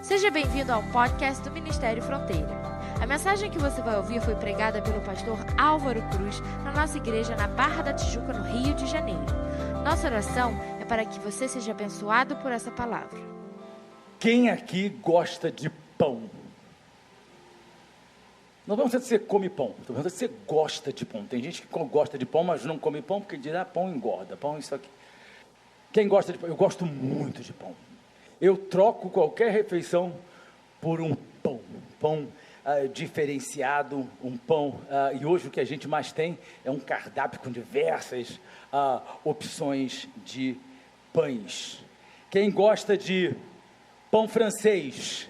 Seja bem-vindo ao podcast do Ministério Fronteira. A mensagem que você vai ouvir foi pregada pelo pastor Álvaro Cruz na nossa igreja na Barra da Tijuca, no Rio de Janeiro. Nossa oração é para que você seja abençoado por essa palavra. Quem aqui gosta de pão? Não vamos dizer que você come pão, estou perguntando se você gosta de pão. Tem gente que gosta de pão, mas não come pão porque diz, pão engorda, pão isso aqui. Quem gosta de pão? Eu gosto muito de pão. Eu troco qualquer refeição por um pão diferenciado, um pão, e hoje o que a gente mais tem é um cardápio com diversas opções de pães. Quem gosta de pão francês?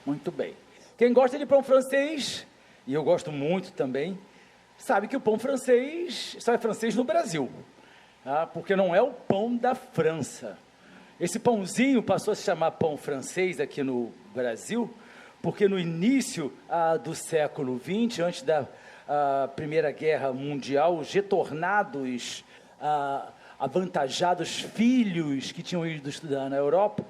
Muito bem. Quem gosta de pão francês, e eu gosto muito também, sabe que o pão francês só é francês no Brasil, porque não é o pão da França. Esse pãozinho passou a se chamar pão francês aqui no Brasil, porque no início do século XX, antes da Primeira Guerra Mundial, os retornados, avantajados filhos que tinham ido estudar na Europa,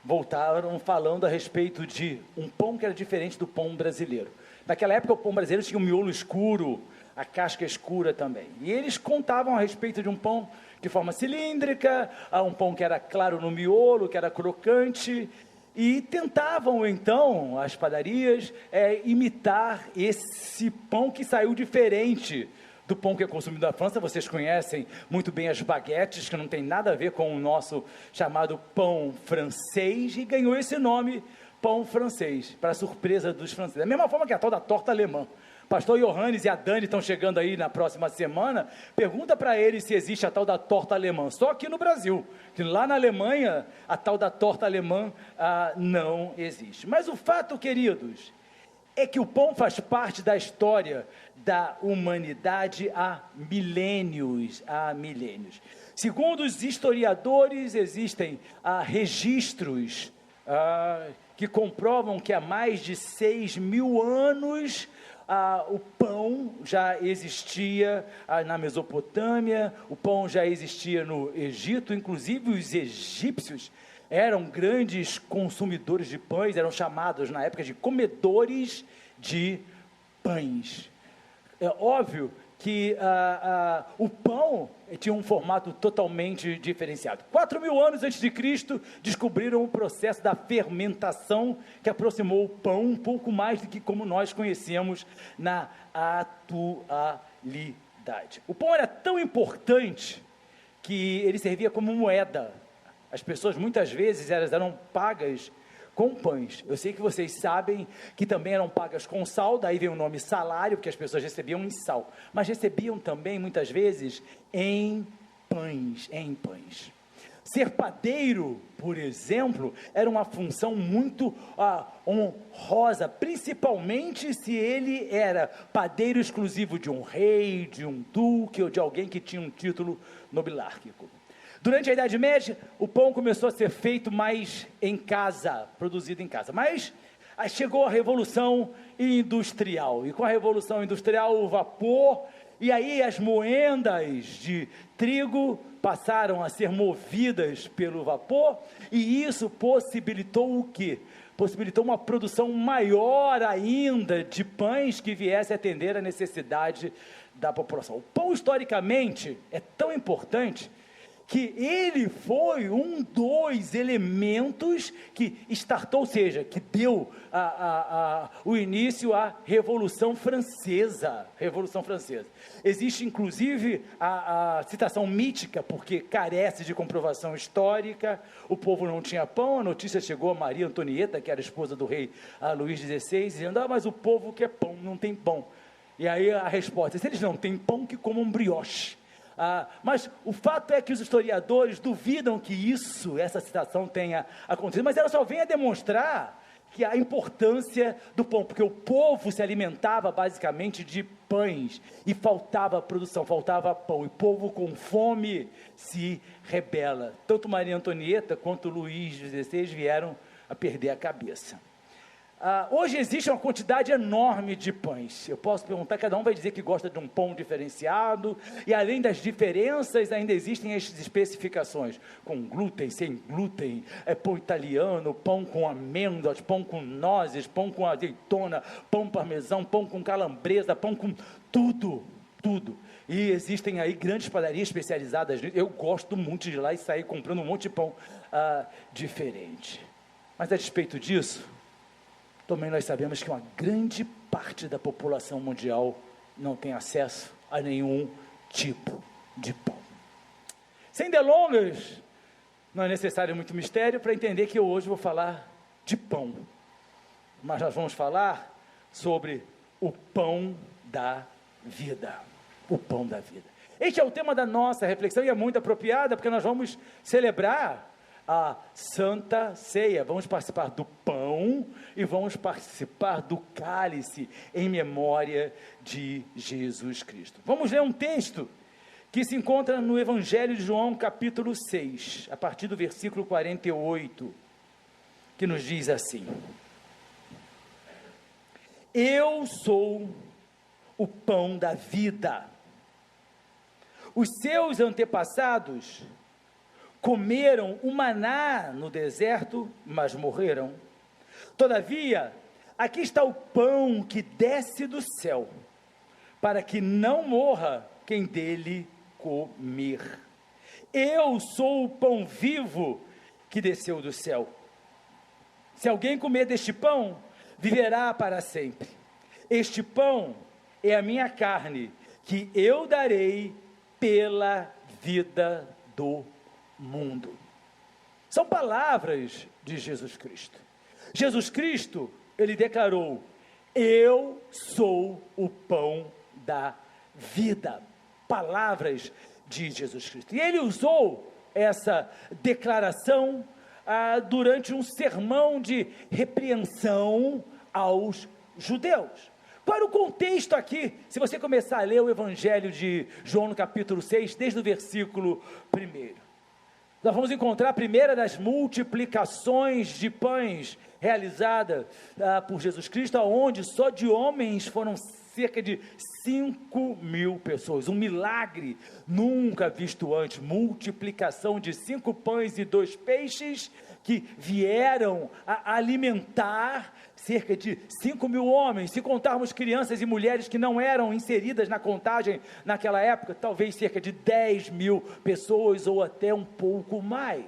voltaram falando a respeito de um pão que era diferente do pão brasileiro. Naquela época o pão brasileiro tinha um miolo escuro, a casca escura também. E eles contavam a respeito de um pão de forma cilíndrica, um pão que era claro no miolo, que era crocante, e tentavam então, as padarias, imitar esse pão que saiu diferente do pão que é consumido na França. Vocês conhecem muito bem as baguetes, que não tem nada a ver com o nosso chamado pão francês, e ganhou esse nome, pão francês, para surpresa dos franceses. Da mesma forma que a tal da torta alemã. Pastor Johannes e a Dani estão chegando aí na próxima semana, pergunta para eles se existe a tal da torta alemã, só aqui no Brasil, que lá na Alemanha, a tal da torta alemã não existe. Mas o fato, queridos, é que o pão faz parte da história da humanidade há milênios, Segundo os historiadores, existem registros que comprovam que há mais de 6.000 anos o pão já existia na Mesopotâmia, o pão já existia no Egito, inclusive os egípcios eram grandes consumidores de pães, eram chamados na época de comedores de pães. É óbvio que o pão tinha um formato totalmente diferenciado. 4.000 anos antes de Cristo, descobriram o processo da fermentação, que aproximou o pão um pouco mais do que como nós conhecemos na atualidade. O pão era tão importante que ele servia como moeda. As pessoas muitas vezes eram pagas com pães. Eu sei que vocês sabem que também eram pagas com sal, daí vem o nome salário, porque as pessoas recebiam em sal, mas recebiam também muitas vezes em pães. Ser padeiro, por exemplo, era uma função muito honrosa, principalmente se ele era padeiro exclusivo de um rei, de um duque ou de alguém que tinha um título nobilárquico. Durante a Idade Média, o pão começou a ser feito mais em casa, produzido em casa, mas aí chegou a Revolução Industrial, e com a Revolução Industrial o vapor, e aí as moendas de trigo passaram a ser movidas pelo vapor, e isso possibilitou o quê? Possibilitou uma produção maior ainda de pães que viesse a atender a necessidade da população. O pão, historicamente, é tão importante que ele foi um dos elementos que startou, ou seja, que deu o início à Revolução Francesa. Existe inclusive a citação mítica, porque carece de comprovação histórica. O povo não tinha pão, a notícia chegou a Maria Antonieta, que era esposa do rei Luís XVI, dizendo, mas o povo quer pão, não tem pão. E aí a resposta, se eles não têm pão, que comam brioche. Mas o fato é que os historiadores duvidam que essa citação tenha acontecido, mas ela só vem a demonstrar que a importância do pão, porque o povo se alimentava basicamente de pães, e faltava produção, faltava pão, e o povo com fome se rebela. Tanto Maria Antonieta quanto Luís XVI vieram a perder a cabeça. Hoje existe uma quantidade enorme de pães. Eu posso perguntar, cada um vai dizer que gosta de um pão diferenciado, e além das diferenças, ainda existem as especificações, com glúten, sem glúten, pão italiano, pão com amêndoas, pão com nozes, pão com azeitona, pão parmesão, pão com calabresa, pão com tudo. E existem aí grandes padarias especializadas nisso. Eu gosto muito de ir lá e sair comprando um monte de pão diferente. Mas a despeito disso, também nós sabemos que uma grande parte da população mundial não tem acesso a nenhum tipo de pão. Sem delongas, não é necessário muito mistério para entender que eu hoje vou falar de pão. Mas nós vamos falar sobre o pão da vida. O pão da vida. Este é o tema da nossa reflexão e é muito apropriada, porque nós vamos celebrar a Santa Ceia. Vamos participar do pão e vamos participar do cálice em memória de Jesus Cristo. Vamos ler um texto que se encontra no Evangelho de João, capítulo 6, a partir do versículo 48, que nos diz assim: Eu sou o pão da vida. Os seus antepassados comeram o maná no deserto, mas morreram. Todavia, aqui está o pão que desce do céu, para que não morra quem dele comer. Eu sou o pão vivo que desceu do céu. Se alguém comer deste pão, viverá para sempre. Este pão é a minha carne, que eu darei pela vida do mundo. São palavras de Jesus Cristo. Jesus Cristo, ele declarou: eu sou o pão da vida. Palavras de Jesus Cristo. E ele usou essa declaração durante um sermão de repreensão aos judeus. Qual era o contexto aqui? Se você começar a ler o Evangelho de João no capítulo 6, desde o versículo 1, nós vamos encontrar a primeira das multiplicações de pães realizada por Jesus Cristo, onde só de homens foram cerca de 5.000 pessoas, um milagre nunca visto antes, multiplicação de 5 pães e 2 peixes, que vieram a alimentar cerca de 5.000 homens, se contarmos crianças e mulheres que não eram inseridas na contagem naquela época, talvez cerca de 10.000 pessoas ou até um pouco mais.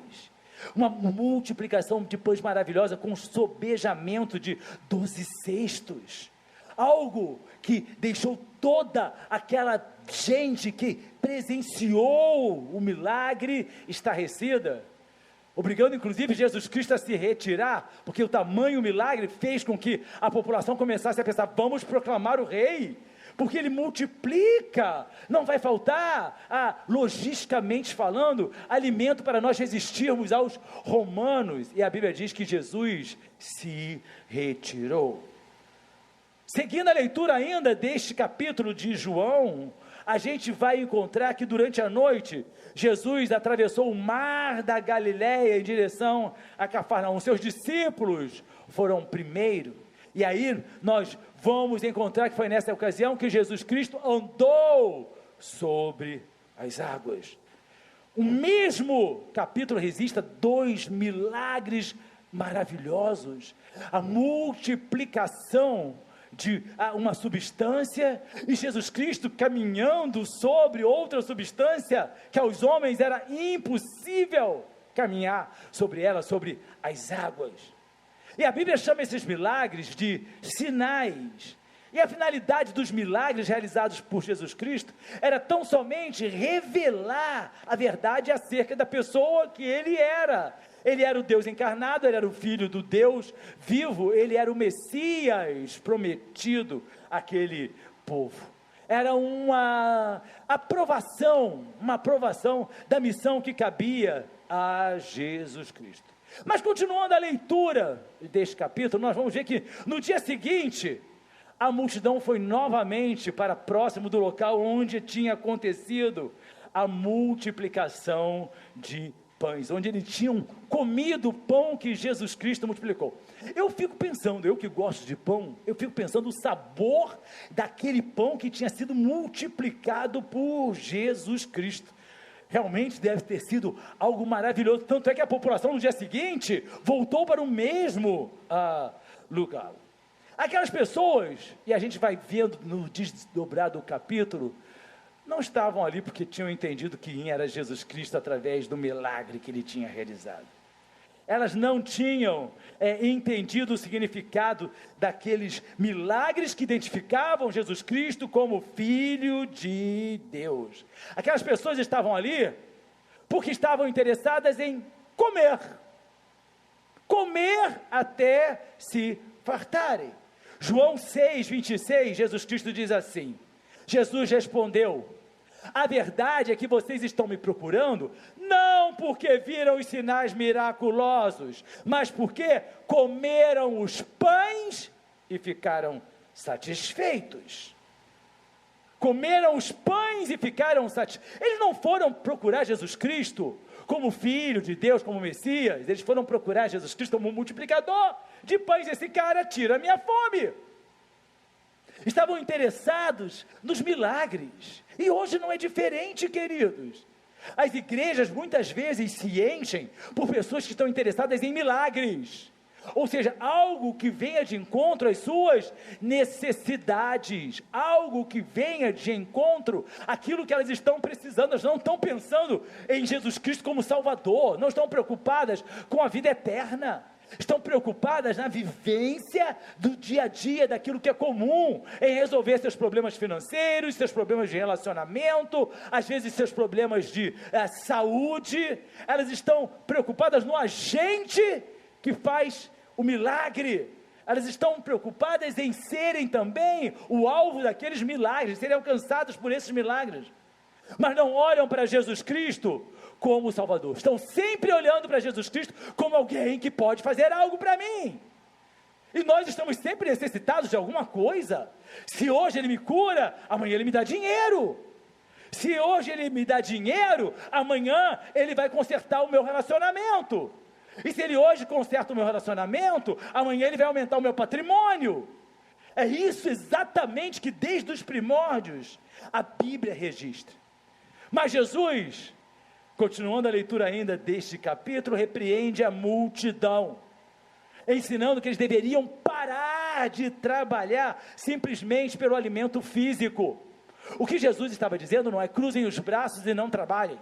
Uma multiplicação de pães maravilhosa com sobejamento de 12 cestos, algo que deixou toda aquela gente que presenciou o milagre estarrecida, obrigando inclusive Jesus Cristo a se retirar, porque o tamanho milagre fez com que a população começasse a pensar: vamos proclamar o rei, porque ele multiplica, não vai faltar, logisticamente falando, alimento para nós resistirmos aos romanos. E a Bíblia diz que Jesus se retirou. Seguindo a leitura ainda deste capítulo de João, a gente vai encontrar que durante a noite, Jesus atravessou o mar da Galileia em direção a Cafarnaum. Seus discípulos foram primeiro, e aí nós vamos encontrar que foi nessa ocasião que Jesus Cristo andou sobre as águas. O mesmo capítulo registra 2 milagres maravilhosos: a multiplicação de uma substância, e Jesus Cristo caminhando sobre outra substância, que aos homens era impossível caminhar sobre ela, sobre as águas. E a Bíblia chama esses milagres de sinais, e a finalidade dos milagres realizados por Jesus Cristo era tão somente revelar a verdade acerca da pessoa que ele era. Ele era o Deus encarnado, ele era o Filho do Deus vivo, ele era o Messias prometido àquele povo. Era uma aprovação da missão que cabia a Jesus Cristo. Mas continuando a leitura deste capítulo, nós vamos ver que no dia seguinte, a multidão foi novamente para próximo do local onde tinha acontecido a multiplicação de pães, onde eles tinham comido o pão que Jesus Cristo multiplicou. Eu fico pensando, eu que gosto de pão, eu fico pensando o sabor daquele pão que tinha sido multiplicado por Jesus Cristo. Realmente deve ter sido algo maravilhoso, tanto é que a população no dia seguinte voltou para o mesmo lugar. Aquelas pessoas, e a gente vai vendo no desdobrar do capítulo, não estavam ali porque tinham entendido que quem era Jesus Cristo através do milagre que ele tinha realizado. Elas não tinham entendido o significado daqueles milagres que identificavam Jesus Cristo como Filho de Deus. Aquelas pessoas estavam ali porque estavam interessadas em comer até se fartarem. João 6:26, Jesus Cristo diz assim: Jesus respondeu: a verdade é que vocês estão me procurando, não porque viram os sinais miraculosos, mas porque comeram os pães e ficaram satisfeitos. Comeram os pães e ficaram satisfeitos. Eles não foram procurar Jesus Cristo como Filho de Deus, como Messias, eles foram procurar Jesus Cristo como multiplicador de pães. Esse cara tira a minha fome. Estavam interessados nos milagres, e hoje não é diferente, queridos. As igrejas muitas vezes se enchem por pessoas que estão interessadas em milagres, ou seja, algo que venha de encontro às suas necessidades, algo que venha de encontro àquilo que elas estão precisando. Elas não estão pensando em Jesus Cristo como Salvador, não estão preocupadas com a vida eterna, estão preocupadas na vivência do dia a dia, daquilo que é comum, em resolver seus problemas financeiros, seus problemas de relacionamento, às vezes seus problemas de saúde. Elas estão preocupadas no agente que faz o milagre. Elas estão preocupadas em serem também o alvo daqueles milagres, serem alcançados por esses milagres, mas não olham para Jesus Cristo como Salvador. Estão sempre olhando para Jesus Cristo como alguém que pode fazer algo para mim. E nós estamos sempre necessitados de alguma coisa. Se hoje Ele me cura, amanhã Ele me dá dinheiro. Se hoje Ele me dá dinheiro, amanhã Ele vai consertar o meu relacionamento. E se Ele hoje conserta o meu relacionamento, amanhã Ele vai aumentar o meu patrimônio. É isso exatamente que desde os primórdios a Bíblia registra. Mas Jesus, continuando a leitura ainda deste capítulo, repreende a multidão, ensinando que eles deveriam parar de trabalhar simplesmente pelo alimento físico. O que Jesus estava dizendo não é cruzem os braços e não trabalhem.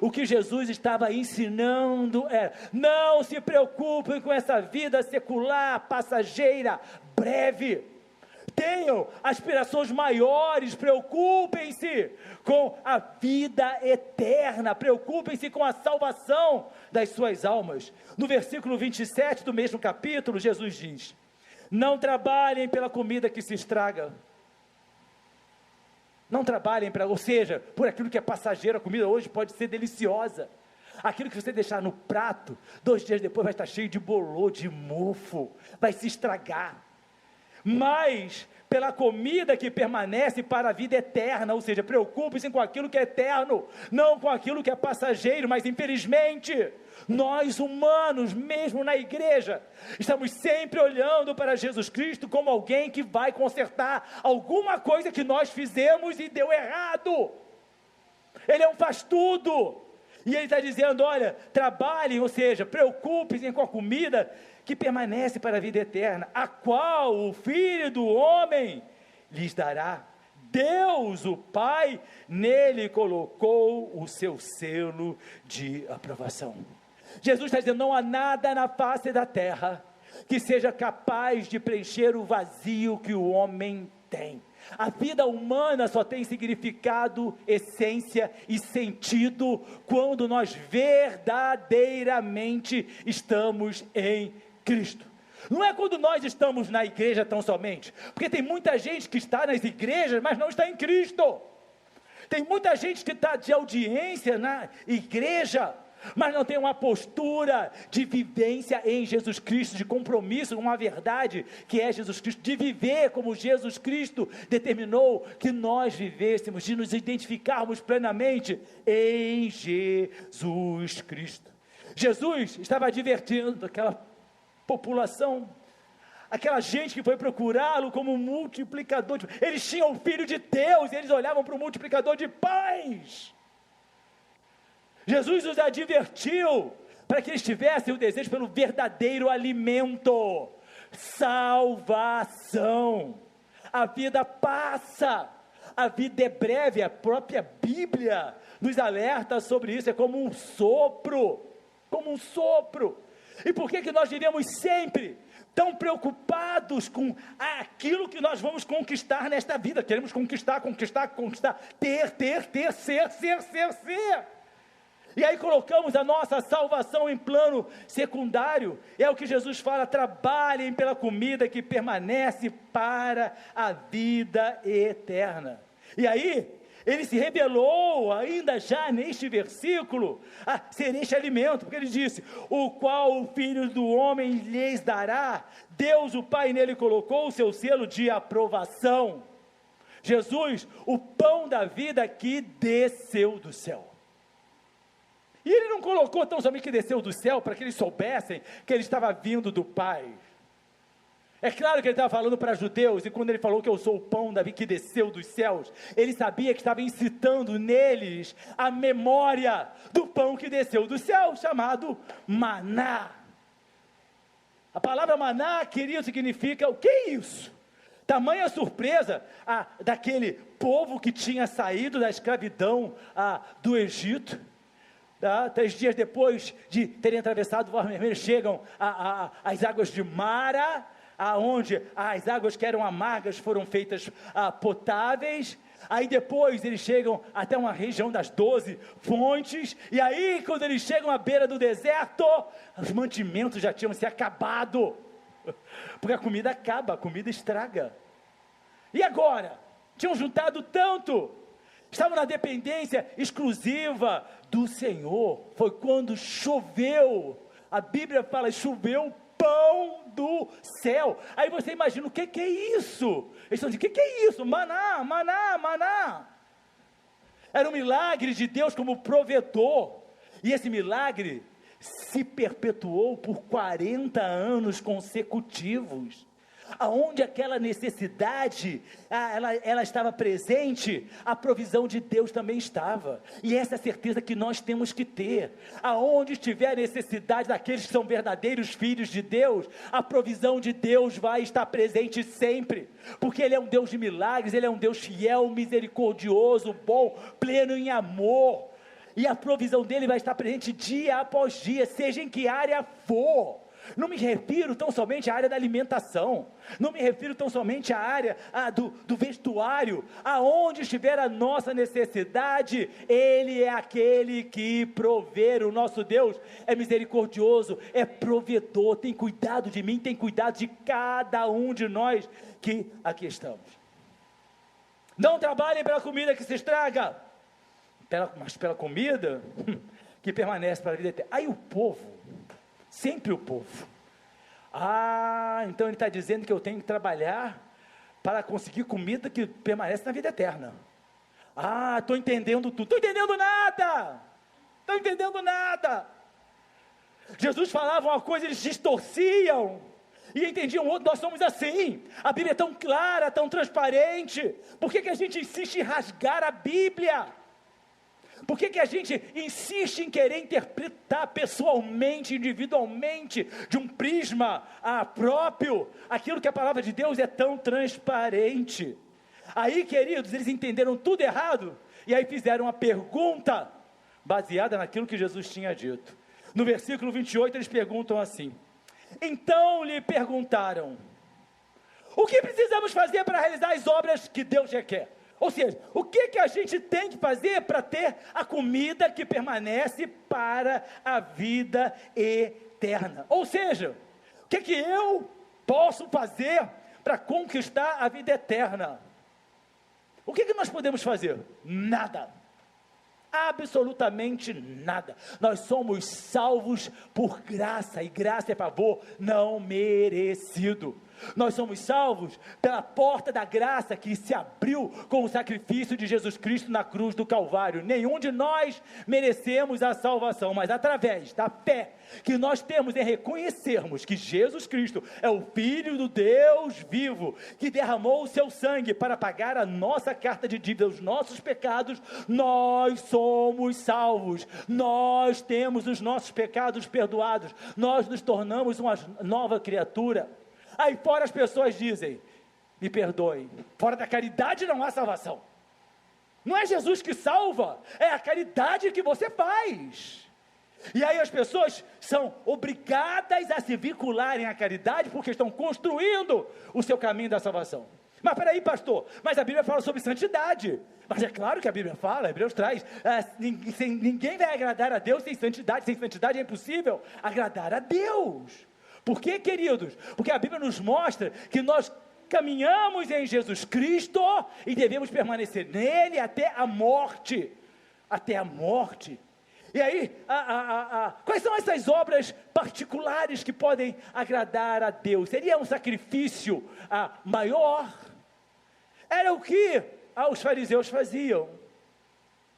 O que Jesus estava ensinando é: não se preocupem com essa vida secular, passageira, breve. Tenham aspirações maiores, preocupem-se com a vida eterna, preocupem-se com a salvação das suas almas. No versículo 27 do mesmo capítulo, Jesus diz: não trabalhem pela comida que se estraga, não trabalhem ou seja, por aquilo que é passageiro. A comida hoje pode ser deliciosa, aquilo que você deixar no prato, 2 dias depois vai estar cheio de bolor, de mofo, vai se estragar. Mas pela comida que permanece para a vida eterna, ou seja, preocupe-se com aquilo que é eterno, não com aquilo que é passageiro. Mas infelizmente, nós humanos, mesmo na igreja, estamos sempre olhando para Jesus Cristo como alguém que vai consertar alguma coisa que nós fizemos e deu errado. Ele é um faz-tudo, e Ele está dizendo: olha, trabalhem, ou seja, preocupem-se com a comida que permanece para a vida eterna, a qual o Filho do Homem lhes dará. Deus, o Pai, nele colocou o seu selo de aprovação. Jesus está dizendo: não há nada na face da terra que seja capaz de preencher o vazio que o homem tem. A vida humana só tem significado, essência e sentido quando nós verdadeiramente estamos em Cristo. Não é quando nós estamos na igreja tão somente, porque tem muita gente que está nas igrejas, mas não está em Cristo. Tem muita gente que está de audiência na igreja, mas não tem uma postura de vivência em Jesus Cristo, de compromisso com a verdade que é Jesus Cristo, de viver como Jesus Cristo determinou que nós vivêssemos, de nos identificarmos plenamente em Jesus Cristo. Jesus estava advertindo aquela população, aquela gente que foi procurá-lo como multiplicador, eles tinham o Filho de Deus, e eles olhavam para o multiplicador de pães. Jesus os advertiu, para que eles tivessem o desejo pelo verdadeiro alimento, salvação. A vida passa, a vida é breve, a própria Bíblia nos alerta sobre isso, é como um sopro, e por que nós devemos sempre tão preocupados com aquilo que nós vamos conquistar nesta vida? Queremos conquistar, ter, ser. E aí colocamos a nossa salvação em plano secundário. É o que Jesus fala: trabalhem pela comida que permanece para a vida eterna. E aí, ele se revelou, ainda já neste versículo, a ser este alimento, porque ele disse: o qual o Filho do Homem lhes dará, Deus o Pai nele colocou o seu selo de aprovação. Jesus, o pão da vida que desceu do céu. E ele não colocou tão somente que desceu do céu, para que eles soubessem que ele estava vindo do Pai. É claro que ele estava falando para judeus, e quando ele falou que eu sou o pão da vida que desceu dos céus, ele sabia que estava incitando neles a memória do pão que desceu do céu, chamado maná. A palavra maná, querido, significa, o que é isso? Tamanha surpresa daquele povo que tinha saído da escravidão do Egito. 3 dias depois de terem atravessado o Mar Vermelho, chegam às águas de Mara, aonde as águas que eram amargas foram feitas potáveis. Aí depois eles chegam até uma região das 12 fontes, e aí quando eles chegam à beira do deserto, os mantimentos já tinham se acabado, porque a comida acaba, a comida estraga. E agora? Tinham juntado tanto, estavam na dependência exclusiva do Senhor. Foi quando choveu, a Bíblia fala, choveu pão do céu. Aí você imagina, o que é isso? Eles estão dizendo, o que é isso? Maná. Era um milagre de Deus como provedor, e esse milagre se perpetuou por 40 anos consecutivos. Aonde aquela necessidade, ela estava presente, a provisão de Deus também estava, e essa é a certeza que nós temos que ter. Aonde estiver a necessidade daqueles que são verdadeiros filhos de Deus, a provisão de Deus vai estar presente sempre, porque Ele é um Deus de milagres, Ele é um Deus fiel, misericordioso, bom, pleno em amor, e a provisão dEle vai estar presente dia após dia, seja em que área for. Não me refiro tão somente à área da alimentação, não me refiro tão somente à área do vestuário. Aonde estiver a nossa necessidade, Ele é aquele que provê. O nosso Deus é misericordioso, é provedor, tem cuidado de mim, tem cuidado de cada um de nós que aqui estamos. Não trabalhem pela comida que se estraga, mas pela comida que permanece para a vida eterna. Aí o povo, sempre o povo, então ele está dizendo que eu tenho que trabalhar para conseguir comida que permanece na vida eterna. Estou entendendo tudo, estou entendendo nada. Jesus falava uma coisa, eles distorciam, e entendiam outra. Nós somos assim, a Bíblia é tão clara, tão transparente, por que a gente insiste em rasgar a Bíblia? Por que a gente insiste em querer interpretar pessoalmente, individualmente, de um prisma próprio, aquilo que a palavra de Deus é tão transparente? Aí, queridos, eles entenderam tudo errado, e aí fizeram uma pergunta, baseada naquilo que Jesus tinha dito. No versículo 28, eles perguntam assim: então lhe perguntaram, o que precisamos fazer para realizar as obras que Deus requer? Ou seja, o que a gente tem que fazer para ter a comida que permanece para a vida eterna? Ou seja, o que eu posso fazer para conquistar a vida eterna? O que nós podemos fazer? Nada. absolutamente nada. Nós somos salvos por graça, e graça é favor não merecido. Nós somos salvos pela porta da graça que se abriu com o sacrifício de Jesus Cristo na cruz do Calvário. Nenhum de nós merecemos a salvação, mas através da fé que nós temos em reconhecermos que Jesus Cristo é o Filho do Deus vivo, que derramou o seu sangue para pagar a nossa carta de dívida, os nossos pecados, nós somos salvos, nós temos os nossos pecados perdoados, nós nos tornamos uma nova criatura. Aí fora as pessoas dizem, me perdoem, fora da caridade não há salvação. Não é Jesus que salva, é a caridade que você faz. E aí as pessoas são obrigadas a se vincularem à caridade, porque estão construindo o seu caminho da salvação. Mas peraí, pastor, mas a Bíblia fala sobre santidade. Mas é claro que a Bíblia fala, Hebreus traz, ninguém vai agradar a Deus sem santidade é impossível agradar a Deus. Por quê, queridos? Porque a Bíblia nos mostra que nós caminhamos em Jesus Cristo e devemos permanecer nele até a morte. Até a morte. E aí, quais são essas obras particulares que podem agradar a Deus? Seria um sacrifício maior? Era o que os fariseus faziam.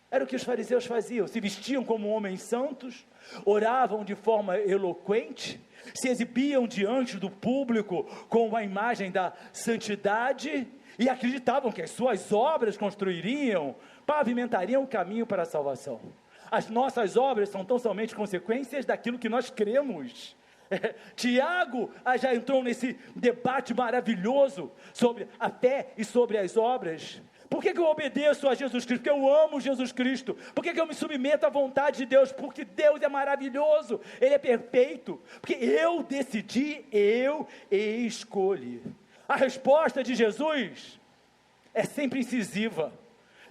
Era o que os fariseus faziam. Se vestiam como homens santos, oravam de forma eloquente, se exibiam diante do público com a imagem da santidade e acreditavam que as suas obras construiriam, pavimentariam o caminho para a salvação. As nossas obras são tão somente consequências daquilo que nós cremos. Tiago já entrou nesse debate maravilhoso sobre a fé e sobre as obras. Por que eu obedeço a Jesus Cristo? Porque eu amo Jesus Cristo. Por que eu me submeto à vontade de Deus? Porque Deus é maravilhoso, Ele é perfeito. Porque eu decidi, eu escolhi. A resposta de Jesus é sempre incisiva.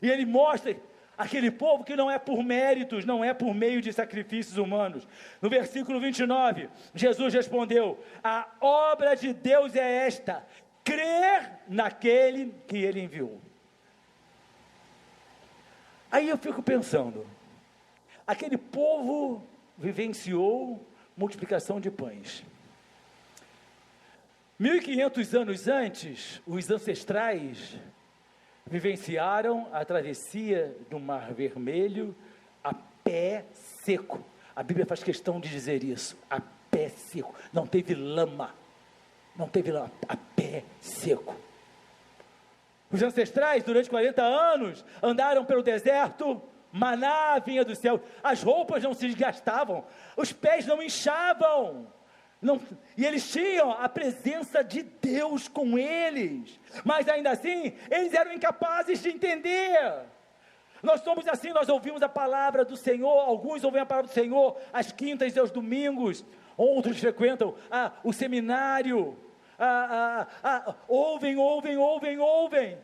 E Ele mostra aquele povo que não é por méritos, não é por meio de sacrifícios humanos. No versículo 29, Jesus respondeu, a obra de Deus é esta, crer naquele que Ele enviou. Aí eu fico pensando, aquele povo vivenciou multiplicação de pães. 1500 anos antes, os ancestrais vivenciaram a travessia do Mar Vermelho a pé seco. A Bíblia faz questão de dizer isso, a pé seco. Não teve lama, a pé seco. Os ancestrais, durante 40 anos, andaram pelo deserto, maná vinha do céu, as roupas não se desgastavam, os pés não inchavam, e eles tinham a presença de Deus com eles, mas ainda assim, eles eram incapazes de entender. Nós somos assim, nós ouvimos a palavra do Senhor, alguns ouvem a palavra do Senhor às quintas e aos domingos, outros frequentam o seminário, ouvem,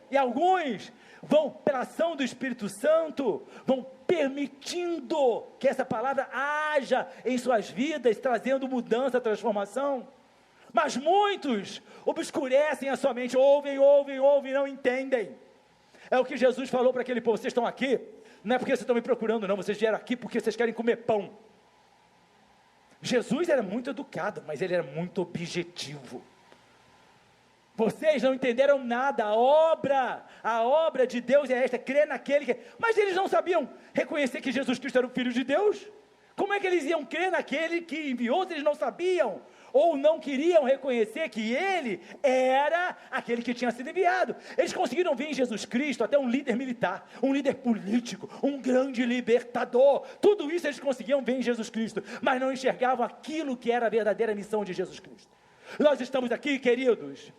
e alguns vão pela ação do Espírito Santo, vão permitindo que essa palavra haja em suas vidas, trazendo mudança, transformação, mas muitos obscurecem a sua mente, ouvem, não entendem. É o que Jesus falou para aquele povo, vocês estão aqui, não é porque vocês estão me procurando não, vocês vieram aqui porque vocês querem comer pão. Jesus era muito educado, mas ele era muito objetivo. Vocês não entenderam nada, a obra de Deus é esta, crer naquele que... Mas eles não sabiam reconhecer que Jesus Cristo era o Filho de Deus? Como é que eles iam crer naquele que enviou, se eles não sabiam? Ou não queriam reconhecer que Ele era aquele que tinha sido enviado? Eles conseguiram ver em Jesus Cristo até um líder militar, um líder político, um grande libertador, tudo isso eles conseguiam ver em Jesus Cristo, mas não enxergavam aquilo que era a verdadeira missão de Jesus Cristo. Nós estamos aqui, queridos,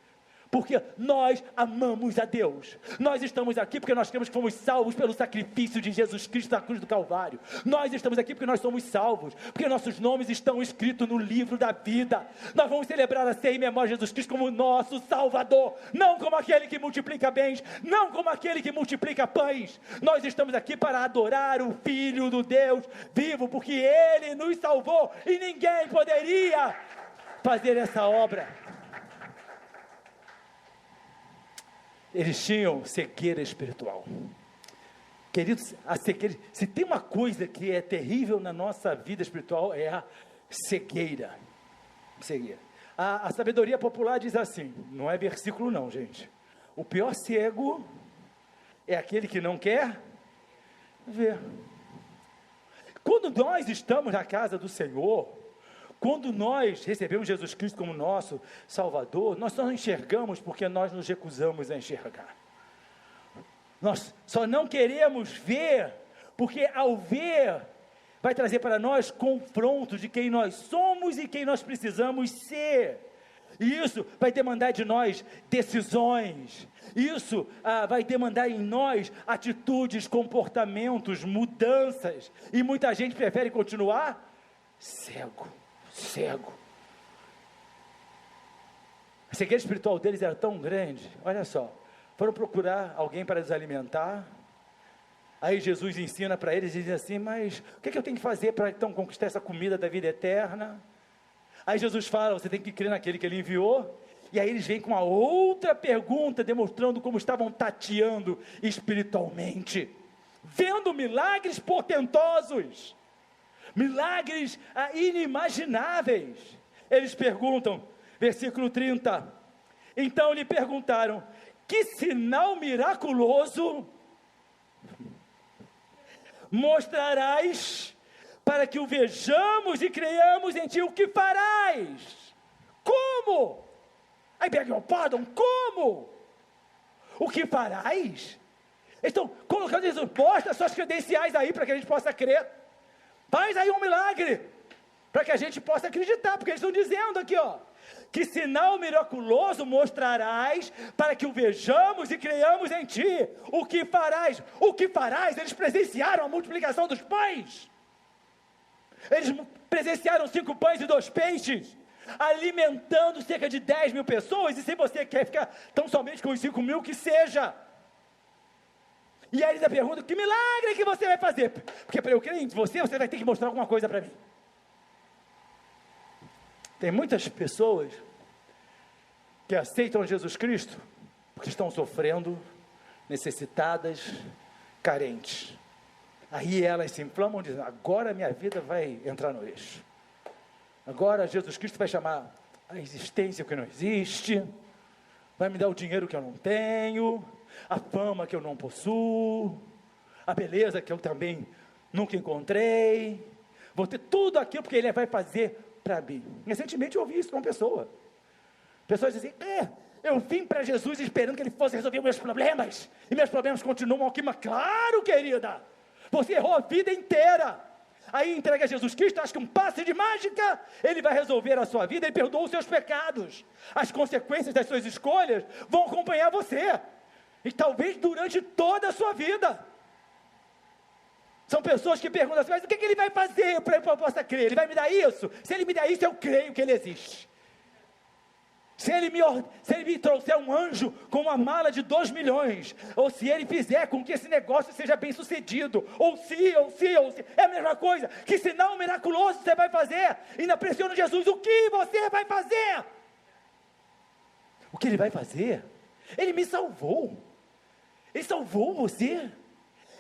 porque nós amamos a Deus. Nós estamos aqui porque nós cremos que fomos salvos pelo sacrifício de Jesus Cristo na cruz do Calvário. Nós estamos aqui porque nós somos salvos, porque nossos nomes estão escritos no livro da vida. Nós vamos celebrar a ceia em memória de Jesus Cristo como nosso Salvador, não como aquele que multiplica bens, não como aquele que multiplica pães. Nós estamos aqui para adorar o Filho do Deus vivo, porque Ele nos salvou e ninguém poderia fazer essa obra. Eles tinham cegueira espiritual. Queridos, se tem uma coisa que é terrível na nossa vida espiritual, é a cegueira. A sabedoria popular diz assim, não é versículo não, gente. O pior cego é aquele que não quer ver. Quando nós estamos na casa do Senhor, quando nós recebemos Jesus Cristo como nosso Salvador, nós só não enxergamos porque nós nos recusamos a enxergar. Nós só não queremos ver, porque ao ver, vai trazer para nós confronto de quem nós somos e quem nós precisamos ser. E isso vai demandar de nós decisões, isso vai demandar em nós atitudes, comportamentos, mudanças, e muita gente prefere continuar cego. A cegueira espiritual deles era tão grande, olha só, foram procurar alguém para desalimentar. Aí Jesus ensina para eles e diz assim, mas o que eu tenho que fazer para então conquistar essa comida da vida eterna? Aí Jesus fala, você tem que crer naquele que ele enviou. E aí eles vêm com a outra pergunta, demonstrando como estavam tateando espiritualmente, vendo milagres portentosos, milagres inimagináveis. Eles perguntam, versículo 30, então lhe perguntaram, que sinal miraculoso mostrarás para que o vejamos e creiamos em ti? O que farás? Como? I beg your pardon, como? O que farás? Estão colocando isso, mostra suas credenciais aí para que a gente possa crer. Faz aí um milagre para que a gente possa acreditar, porque eles estão dizendo aqui, ó, que sinal miraculoso mostrarás para que o vejamos e creiamos em ti? O que farás? O que farás? Eles presenciaram a multiplicação dos pães. Eles presenciaram 5 pães e 2 peixes, alimentando cerca de 10 mil pessoas, e se você quer ficar tão somente com os 5 mil, que seja. E aí eles perguntam, que milagre que você vai fazer? Porque para eu crer em você vai ter que mostrar alguma coisa para mim. Tem muitas pessoas que aceitam Jesus Cristo porque estão sofrendo, necessitadas, carentes. Aí elas se inflamam dizendo, agora minha vida vai entrar no eixo. Agora Jesus Cristo vai chamar a existência que não existe, vai me dar o dinheiro que eu não tenho, a fama que eu não possuo, a beleza que eu também nunca encontrei, vou ter tudo aquilo porque Ele vai fazer para mim. Recentemente eu ouvi isso de uma pessoa. Pessoas dizem, eu vim para Jesus esperando que Ele fosse resolver meus problemas, e meus problemas continuam aqui, mas claro, querida, você errou a vida inteira. Aí entrega a Jesus Cristo, acha que um passe de mágica, Ele vai resolver a sua vida, Ele perdoa os seus pecados, as consequências das suas escolhas vão acompanhar você, e talvez durante toda a sua vida. São pessoas que perguntam assim, mas o que Ele vai fazer para que eu possa crer? Ele vai me dar isso? Se Ele me der isso, eu creio que Ele existe. Se ele me trouxer um anjo com uma mala de 2 milhões, ou se Ele fizer com que esse negócio seja bem sucedido, ou se, é a mesma coisa, que sinal miraculoso você vai fazer? Ainda pressiona Jesus, o que você vai fazer? O que Ele vai fazer? Ele me salvou, Ele salvou você.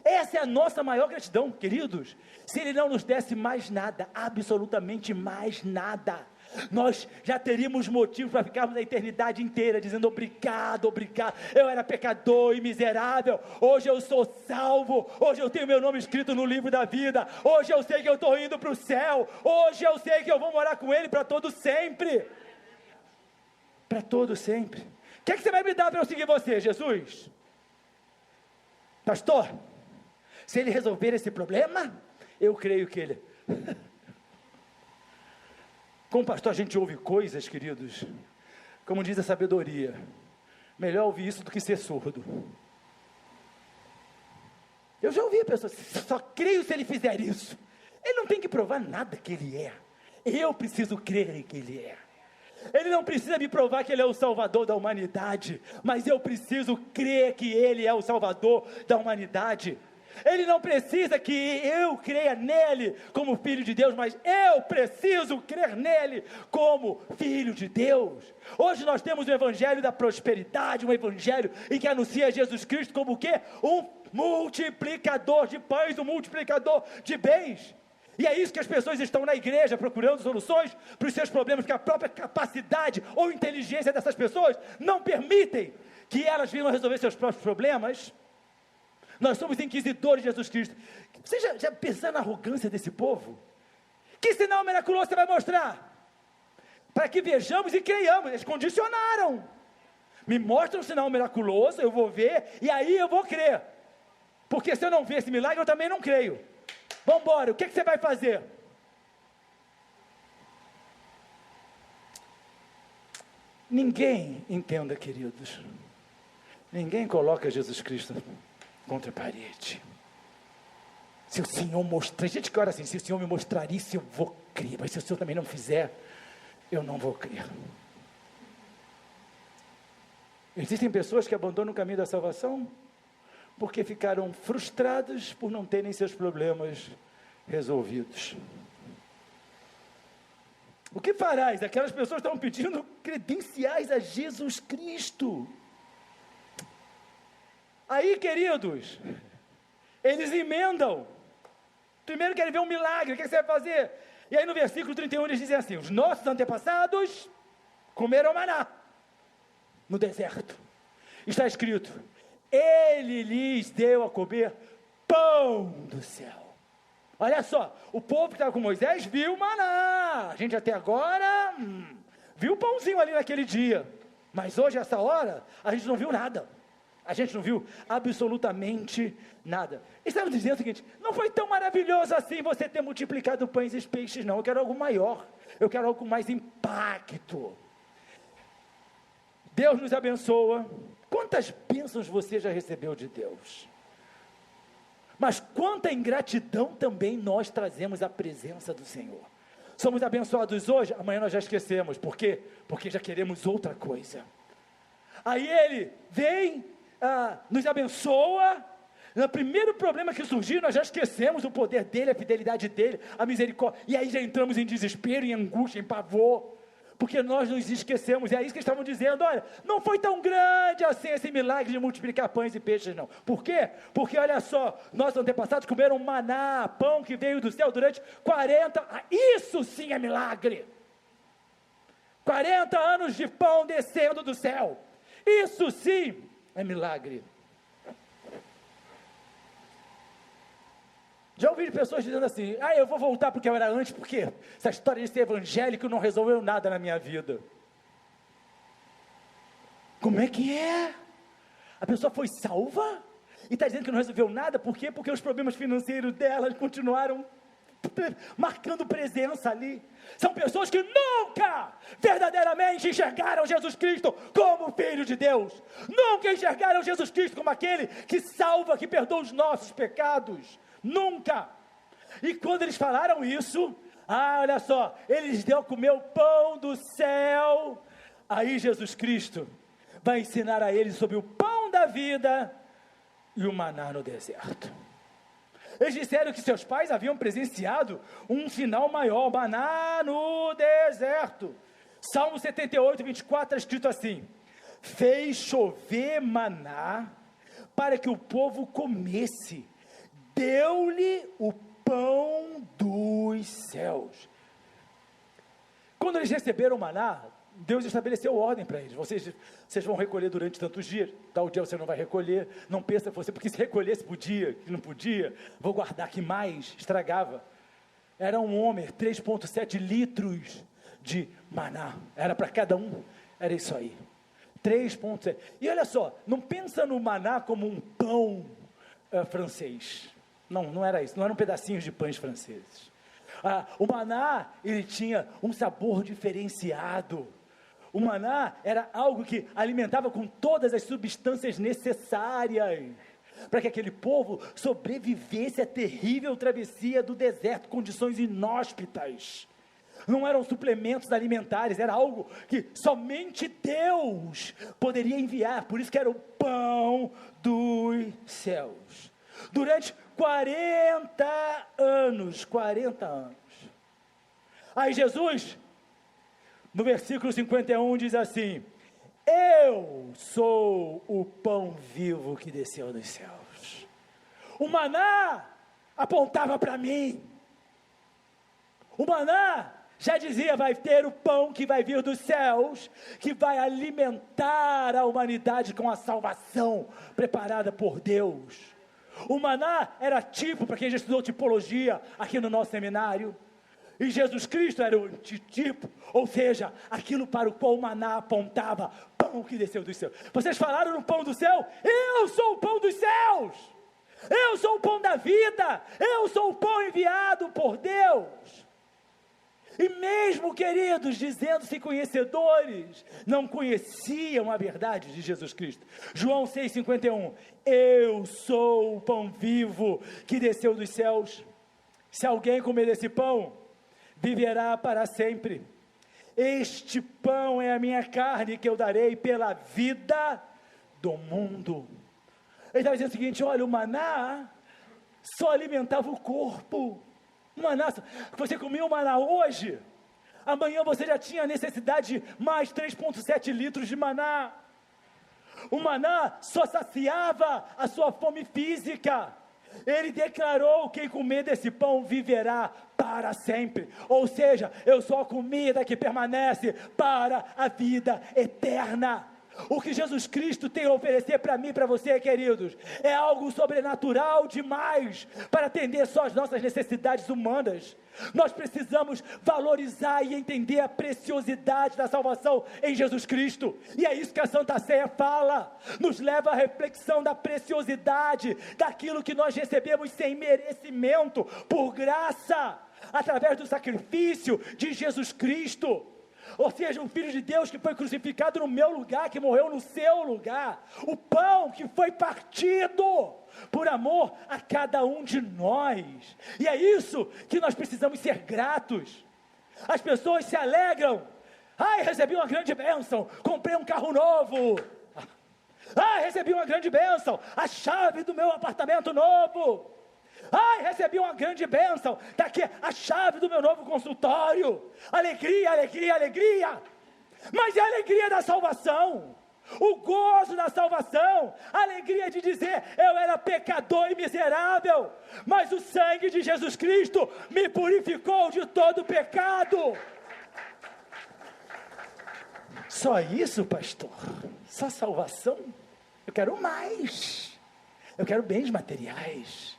Essa é a nossa maior gratidão, queridos. Se Ele não nos desse mais nada, absolutamente mais nada, nós já teríamos motivo para ficarmos a eternidade inteira dizendo obrigado, obrigado, eu era pecador e miserável, hoje eu sou salvo, hoje eu tenho meu nome escrito no livro da vida, hoje eu sei que eu estou indo para o céu, hoje eu sei que eu vou morar com Ele para todo sempre, para todo sempre. O que é que você vai me dar para eu seguir você, Jesus? Pastor, se Ele resolver esse problema, eu creio que Ele... Como pastor a gente ouve coisas, queridos, como diz a sabedoria, melhor ouvir isso do que ser surdo. Eu já ouvi pessoas, só creio se Ele fizer isso. Ele não tem que provar nada que Ele é, eu preciso crer em que Ele é. Ele não precisa me provar que Ele é o Salvador da humanidade, mas eu preciso crer que Ele é o Salvador da humanidade. Ele não precisa que eu creia nele como filho de Deus, mas eu preciso crer nele como filho de Deus. Hoje nós temos o evangelho da prosperidade, um evangelho em que anuncia Jesus Cristo como o quê? Um multiplicador de pães, um multiplicador de bens. E é isso que as pessoas estão na igreja procurando soluções para os seus problemas, que a própria capacidade ou inteligência dessas pessoas não permitem que elas venham resolver seus próprios problemas. Nós somos inquisidores de Jesus Cristo. Você já pensou na arrogância desse povo? Que sinal miraculoso você vai mostrar? Para que vejamos e creiamos. Eles condicionaram. Me mostra um sinal miraculoso, eu vou ver, e aí eu vou crer. Porque se eu não ver esse milagre, eu também não creio. Vamos embora, o que você vai fazer? Ninguém, entenda, queridos, ninguém coloca Jesus Cristo contra a parede. Se o Senhor mostrar, gente que ora assim, se o Senhor me mostrar isso, eu vou crer, mas se o Senhor também não fizer, eu não vou crer. Existem pessoas que abandonam o caminho da salvação porque ficaram frustrados por não terem seus problemas resolvidos. O que farás? Aquelas pessoas estão pedindo credenciais a Jesus Cristo. Aí, queridos, eles emendam. Primeiro querem ver um milagre, o que você vai fazer? E aí no versículo 31 eles dizem assim: os nossos antepassados comeram maná no deserto. Está escrito: Ele lhes deu a comer pão do céu. Olha só, o povo que estava com Moisés viu maná. A gente até agora viu pãozinho ali naquele dia. Mas hoje, essa hora, a gente não viu nada. A gente não viu absolutamente nada. Estamos dizendo o seguinte: não foi tão maravilhoso assim você ter multiplicado pães e peixes, não. Eu quero algo maior. Eu quero algo com mais impacto. Deus nos abençoa. Quantas bênçãos você já recebeu de Deus? Mas quanta ingratidão também nós trazemos à presença do Senhor. Somos abençoados hoje, amanhã nós já esquecemos. Por quê? Porque já queremos outra coisa. Aí Ele vem, nos abençoa. No primeiro problema que surgiu, nós já esquecemos o poder dEle, a fidelidade dEle, a misericórdia. E aí já entramos em desespero, em angústia, em pavor. Porque nós nos esquecemos, e é isso que estavam dizendo: olha, não foi tão grande assim esse milagre de multiplicar pães e peixes, não. Por quê? Porque olha só, nossos antepassados comeram maná, pão que veio do céu durante 40, isso sim é milagre. 40 anos de pão descendo do céu, isso sim é milagre. Já ouvi pessoas dizendo assim: eu vou voltar porque eu era antes, porque essa história de ser evangélico não resolveu nada na minha vida. Como é que é? A pessoa foi salva e está dizendo que não resolveu nada, por quê? Porque os problemas financeiros dela continuaram marcando presença ali. São pessoas que nunca verdadeiramente enxergaram Jesus Cristo como Filho de Deus, nunca enxergaram Jesus Cristo como aquele que salva, que perdoa os nossos pecados. Nunca. E quando eles falaram isso, olha só, eles deu a comer o pão do céu. Aí Jesus Cristo vai ensinar a eles sobre o pão da vida e o maná no deserto. Eles disseram que seus pais haviam presenciado um sinal maior, maná no deserto. Salmo 78, 24, está escrito assim: fez chover maná para que o povo comesse, deu-lhe o pão dos céus. Quando eles receberam o maná, Deus estabeleceu ordem para eles: vocês vão recolher durante tantos dias, tal dia você não vai recolher, não pensa você, porque se recolhesse podia, que não podia, vou guardar que mais, estragava. Era um homem, 3,7 litros de maná, era para cada um, era isso aí, 3,7, e olha só, não pensa no maná como um pão francês, não era isso, não eram pedacinhos de pães franceses. O maná, ele tinha um sabor diferenciado. O maná era algo que alimentava com todas as substâncias necessárias para que aquele povo sobrevivesse à terrível travessia do deserto, condições inóspitas. Não eram suplementos alimentares, era algo que somente Deus poderia enviar, por isso que era o pão dos céus. Durante 40 anos. Aí Jesus, no versículo 51, diz assim: eu sou o pão vivo que desceu dos céus. O maná apontava para mim. O maná já dizia, vai ter o pão que vai vir dos céus, que vai alimentar a humanidade com a salvação preparada por Deus. O maná era tipo, para quem já estudou tipologia aqui no nosso seminário, e Jesus Cristo era o antitipo, ou seja, aquilo para o qual o maná apontava, pão que desceu dos céus. Vocês falaram no pão do céu? Eu sou o pão dos céus, eu sou o pão da vida, eu sou o pão enviado por Deus. E mesmo, queridos, dizendo-se conhecedores, não conheciam a verdade de Jesus Cristo. João 6,51, eu sou o pão vivo que desceu dos céus. Se alguém comer desse pão, viverá para sempre. Este pão é a minha carne que eu darei pela vida do mundo. Ele estava dizendo o seguinte, olha, o maná só alimentava o corpo. Maná, você comia o maná hoje, amanhã você já tinha necessidade de mais 3,7 litros de maná. O maná só saciava a sua fome física. Ele declarou, quem comer desse pão viverá para sempre. Ou seja, eu sou a comida que permanece para a vida eterna. O que Jesus Cristo tem a oferecer para mim e para você, queridos, é algo sobrenatural demais para atender só as nossas necessidades humanas. Nós precisamos valorizar e entender a preciosidade da salvação em Jesus Cristo, e é isso que a Santa Ceia fala, nos leva à reflexão da preciosidade daquilo que nós recebemos sem merecimento, por graça, através do sacrifício de Jesus Cristo. Ou seja, o Filho de Deus que foi crucificado no meu lugar, que morreu no seu lugar, o pão que foi partido por amor a cada um de nós, e é isso que nós precisamos ser gratos. As pessoas se alegram, ai, recebi uma grande bênção, comprei um carro novo, ai, recebi uma grande bênção, a chave do meu apartamento novo, ai, recebi uma grande bênção, está aqui a chave do meu novo consultório, alegria, alegria, alegria, mas é a alegria da salvação, o gozo da salvação, a alegria de dizer, eu era pecador e miserável, mas o sangue de Jesus Cristo me purificou de todo pecado. Só isso, pastor? Só salvação? Eu quero mais, eu quero bens materiais,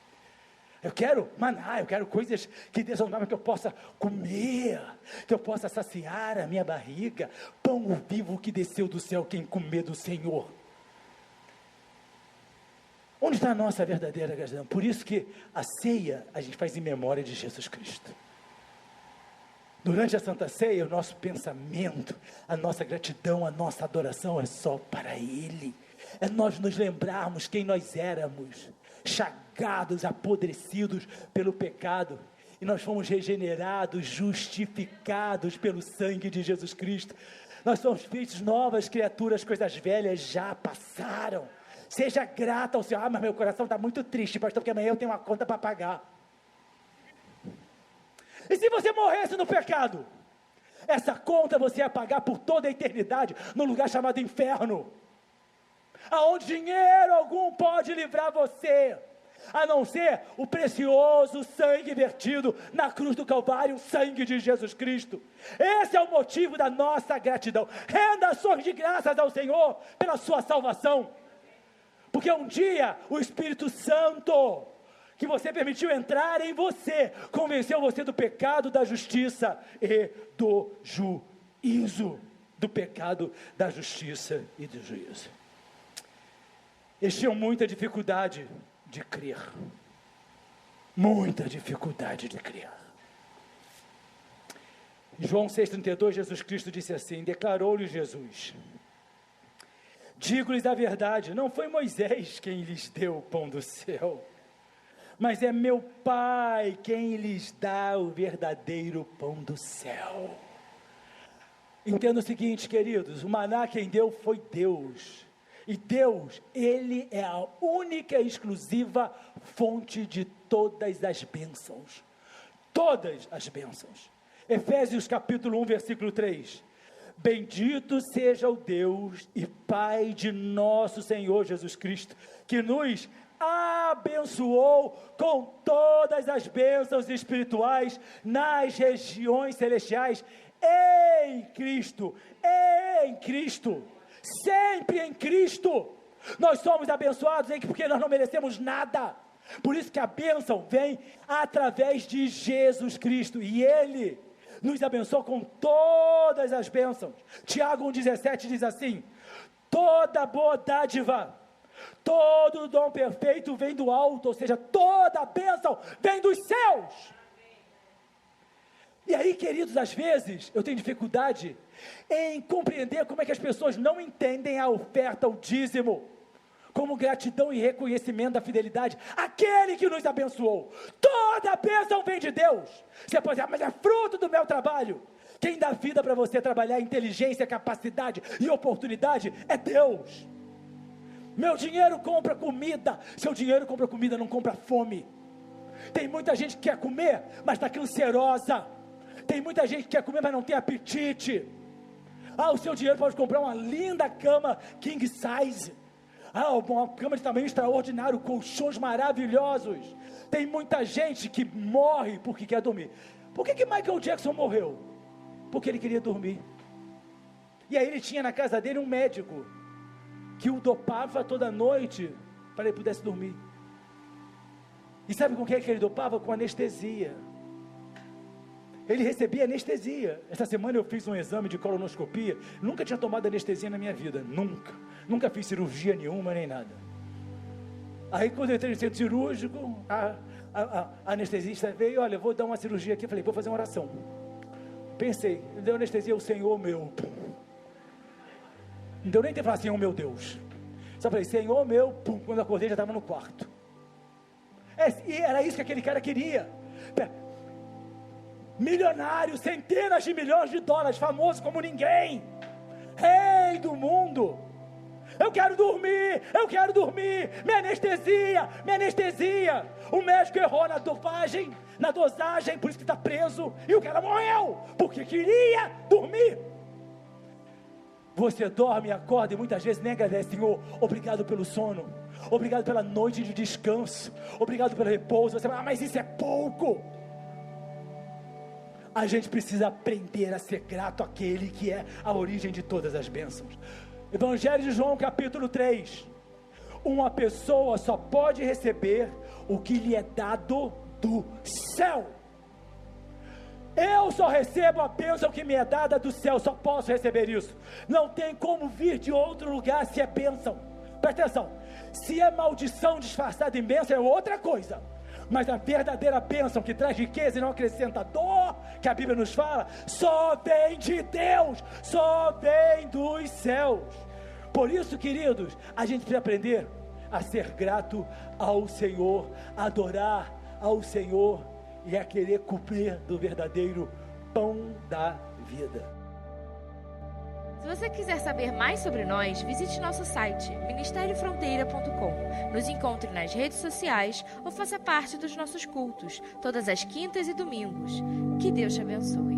eu quero maná, eu quero coisas que Deus amava, que eu possa comer, que eu possa saciar a minha barriga, pão vivo que desceu do céu, quem comer do Senhor. Onde está a nossa verdadeira gratidão? Por isso que a ceia, a gente faz em memória de Jesus Cristo. Durante a Santa Ceia, o nosso pensamento, a nossa gratidão, a nossa adoração é só para Ele. É nós nos lembrarmos quem nós éramos, chagados, apodrecidos pelo pecado, e nós fomos regenerados, justificados pelo sangue de Jesus Cristo. Nós somos feitos novas criaturas, coisas velhas já passaram. Seja grata ao Senhor. Mas meu coração está muito triste, pastor, porque amanhã eu tenho uma conta para pagar. E se você morresse no pecado? Essa conta você ia pagar por toda a eternidade, no lugar chamado inferno, aonde dinheiro algum pode livrar você, a não ser o precioso sangue vertido na cruz do Calvário, o sangue de Jesus Cristo. Esse é o motivo da nossa gratidão. Renda ações de graças ao Senhor pela sua salvação, porque um dia o Espírito Santo, que você permitiu entrar em você, convenceu você do pecado, da justiça e do juízo, do pecado, da justiça e do juízo. Eles tinham muita dificuldade de crer, muita dificuldade de crer. Em João 6,32, Jesus Cristo disse assim, declarou-lhes Jesus, digo-lhes a verdade, não foi Moisés quem lhes deu o pão do céu, mas é meu Pai quem lhes dá o verdadeiro pão do céu. Entenda o seguinte, queridos, o maná quem deu foi Deus. E Deus, Ele é a única e exclusiva fonte de todas as bênçãos. Todas as bênçãos. Efésios capítulo 1, versículo 3. Bendito seja o Deus e Pai de nosso Senhor Jesus Cristo, que nos abençoou com todas as bênçãos espirituais nas regiões celestiais em Cristo, sempre em Cristo. Nós somos abençoados porque nós não merecemos nada. Por isso que a bênção vem através de Jesus Cristo, e Ele nos abençoa com todas as bênçãos. Tiago 1,17 diz assim: toda boa dádiva, todo dom perfeito vem do alto, ou seja, toda a bênção vem dos céus. E aí, queridos, às vezes eu tenho dificuldade em compreender como é que as pessoas não entendem a oferta, o dízimo, como gratidão e reconhecimento da fidelidade àquele que nos abençoou. Toda a bênção vem de Deus. Você pode dizer: mas é fruto do meu trabalho. Quem dá vida para você trabalhar, inteligência, capacidade e oportunidade, é Deus. Meu dinheiro compra comida. Seu dinheiro compra comida, não compra fome. Tem muita gente que quer comer, mas está cancerosa. Tem muita gente que quer comer, mas não tem apetite. O seu dinheiro pode comprar uma linda cama king size, uma cama de tamanho extraordinário, colchões maravilhosos. Tem muita gente que morre porque quer dormir. Por que Michael Jackson morreu? Porque ele queria dormir. E aí ele tinha na casa dele um médico que o dopava toda noite para ele pudesse dormir. E sabe com o que ele dopava? Com anestesia. Ele recebia anestesia. Essa semana eu fiz um exame de colonoscopia. Nunca tinha tomado anestesia na minha vida. Nunca fiz cirurgia nenhuma, nem nada. Aí quando eu entrei no centro cirúrgico, a anestesista veio: olha, eu vou dar uma cirurgia aqui. Eu falei: vou fazer uma oração. Pensei, deu anestesia, o Senhor meu. Não deu nem tempo de falar: Senhor meu Deus. Só falei: Senhor meu, quando eu acordei já estava no quarto. E era isso que aquele cara queria. Milionário, centenas de milhões de dólares, famoso como ninguém, rei do mundo. Eu quero dormir, me anestesia. O médico errou na dosagem, por isso que está preso, e o cara morreu, porque queria dormir. Você dorme e acorda e muitas vezes nem agradece: Senhor, obrigado pelo sono, obrigado pela noite de descanso, obrigado pelo repouso. Você fala: mas isso é pouco. A gente precisa aprender a ser grato àquele que é a origem de todas as bênçãos. Evangelho de João capítulo 3. Uma pessoa só pode receber o que lhe é dado do céu. Eu só recebo a bênção que me é dada do céu, só posso receber isso. Não tem como vir de outro lugar se é bênção. Presta atenção, se é maldição disfarçada em bênção é outra coisa. Mas a verdadeira bênção que traz riqueza e não acrescenta dor, que a Bíblia nos fala, só vem de Deus, só vem dos céus. Por isso, queridos, a gente precisa aprender a ser grato ao Senhor, adorar ao Senhor e a querer comer do verdadeiro pão da vida. Se você quiser saber mais sobre nós, visite nosso site ministeriofronteira.com. Nos encontre nas redes sociais ou faça parte dos nossos cultos, todas as quintas e domingos. Que Deus te abençoe.